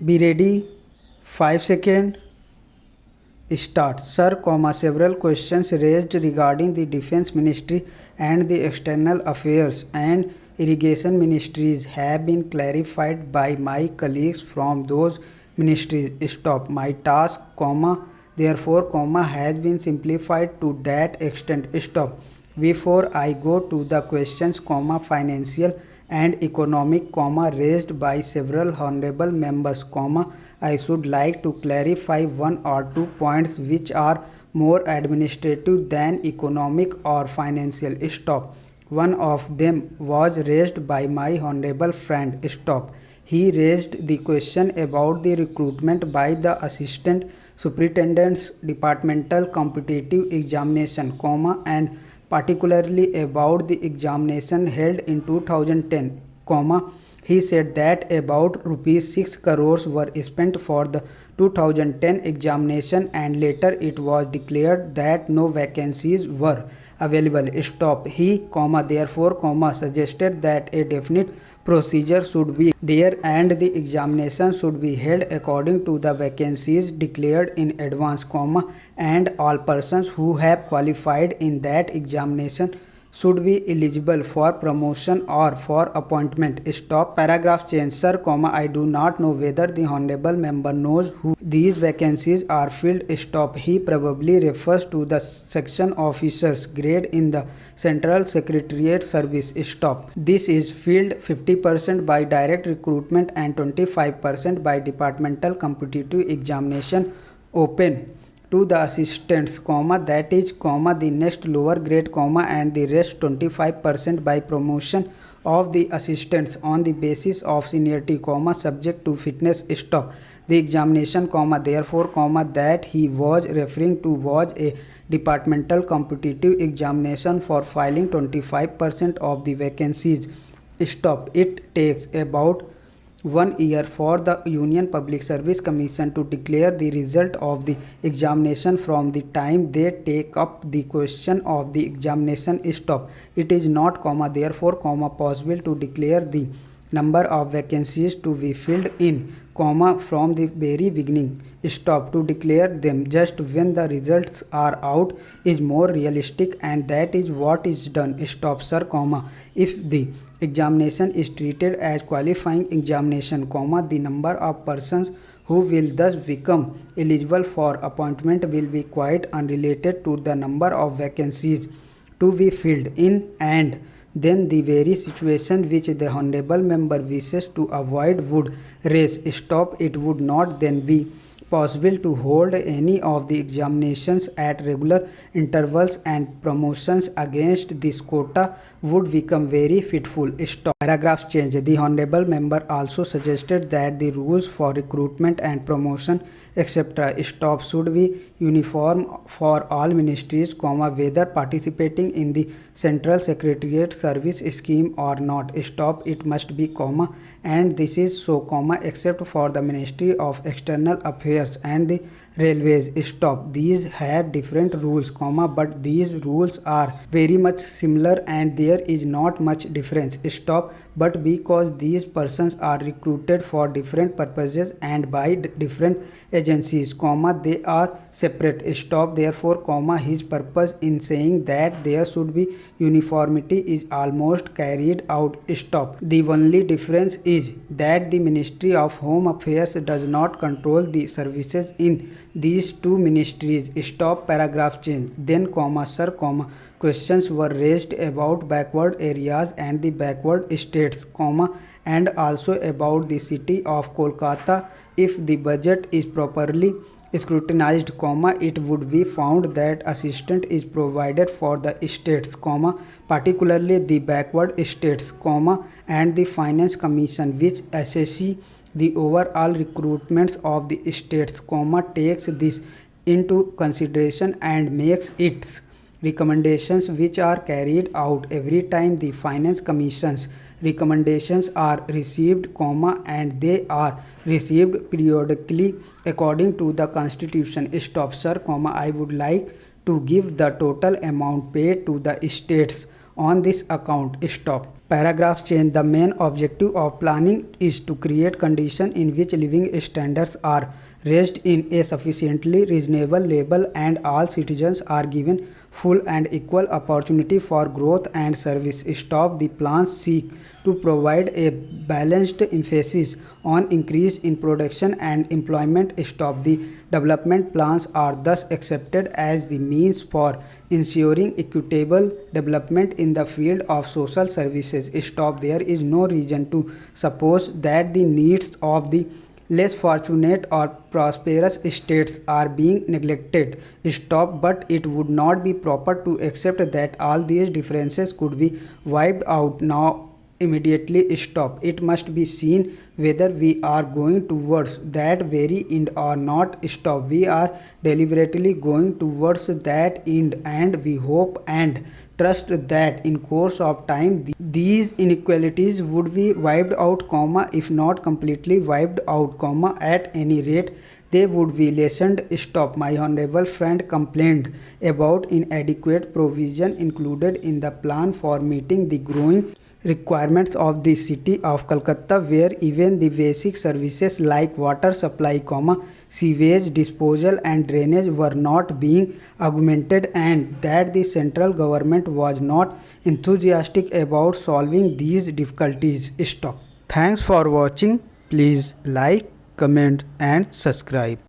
Be ready. 5 seconds. Start. Sir, several questions raised regarding the Defense Ministry and the External Affairs and Irrigation Ministries have been clarified by my colleagues from those ministries. Stop. My task, therefore, has been simplified to that extent. Stop. Before I go to the questions, financial and economic, raised by several honorable members, I should like to clarify one or two points which are more administrative than economic or financial. Stop. One of them was raised by my honorable friend. Stop. He raised the question about the recruitment by the assistant superintendent's departmental competitive examination, and particularly about the examination held in 2010, he said that about rupees 6 crores were spent for the 2010 examination and later it was declared that no vacancies were available. Stop. He, therefore, suggested that a definite procedure should be there and the examination should be held according to the vacancies declared in advance, and all persons who have qualified in that examination should be eligible for promotion or for appointment. Stop. Paragraph change. Sir, I do not know whether the honorable member knows who these vacancies are filled. Stop. He probably refers to the section officers grade in the Central Secretariat Service. Stop. This is filled 50% by direct recruitment and 25% by departmental competitive examination open to the assistants, that is, the next lower grade, and the rest 25% by promotion of the assistants on the basis of seniority, subject to fitness. Stop. The examination, therefore, that he was referring to was a departmental competitive examination for filing 25% of the vacancies. Stop. It takes about 1 year for the Union Public Service Commission to declare the result of the examination from the time they take up the question of the examination. Stop. It is not, therefore, possible to declare the number of vacancies to be filled in, from the very beginning. Stop. To declare them just when the results are out is more realistic and that is what is done. Stop, sir, if the examination is treated as qualifying examination, the number of persons who will thus become eligible for appointment will be quite unrelated to the number of vacancies to be filled in, and then the very situation which the honorable member wishes to avoid would raise. Stop. It would not then be possible to hold any of the examinations at regular intervals and promotions against this quota would become very fitful. Stop. Paragraph change. The honorable member also suggested that the rules for recruitment and promotion, etc. Stop. Should be uniform for all ministries, whether participating in the Central Secretariat Service scheme or not. Stop. It must be, and this is so, except for the Ministry of External Affairs and the Railways. Stop. These have different rules, but these rules are very much similar and there is not much difference. Stop. But because these persons are recruited for different purposes and by different agencies, they are separate. Stop. Therefore, his purpose in saying that there should be uniformity is almost carried out. Stop. The only difference is that the Ministry of Home Affairs does not control the services in these two ministries. Stop. Paragraph change. Then, sir, questions were raised about backward areas and the backward states, and also about the city of Kolkata. If the budget is properly scrutinized, it would be found that assistance is provided for the states, particularly the backward states, and the Finance Commission, which assesses the overall recruitments of the states, takes this into consideration and makes its recommendations, which are carried out every time the Finance Commission's recommendations are received, and they are received periodically according to the Constitution. Stop, sir, I would like to give the total amount paid to the states on this account. Stop. Paragraph change. The main objective of planning is to create conditions in which living standards are raised in a sufficiently reasonable level and all citizens are given full and equal opportunity for growth and service. Stop. The plans seek to provide a balanced emphasis on increase in production and employment. Stop. The development plans are thus accepted as the means for ensuring equitable development in the field of social services. Stop. There is no reason to suppose that the needs of the less fortunate or prosperous states are being neglected. Stop. But it would not be proper to accept that all these differences could be wiped out now immediately. Stop. It must be seen whether we are going towards that very end or not. Stop. We are deliberately going towards that end, and we hope and trust that in course of time these inequalities would be wiped out, if not completely wiped out, at any rate they would be lessened. Stop. My honorable friend complained about inadequate provision included in the plan for meeting the growing requirements of the city of Calcutta, where even the basic services like water supply, sewage disposal and drainage were not being augmented, and that the central government was not enthusiastic about solving these difficulties. Stop. Thanks for watching. Please like, comment and subscribe.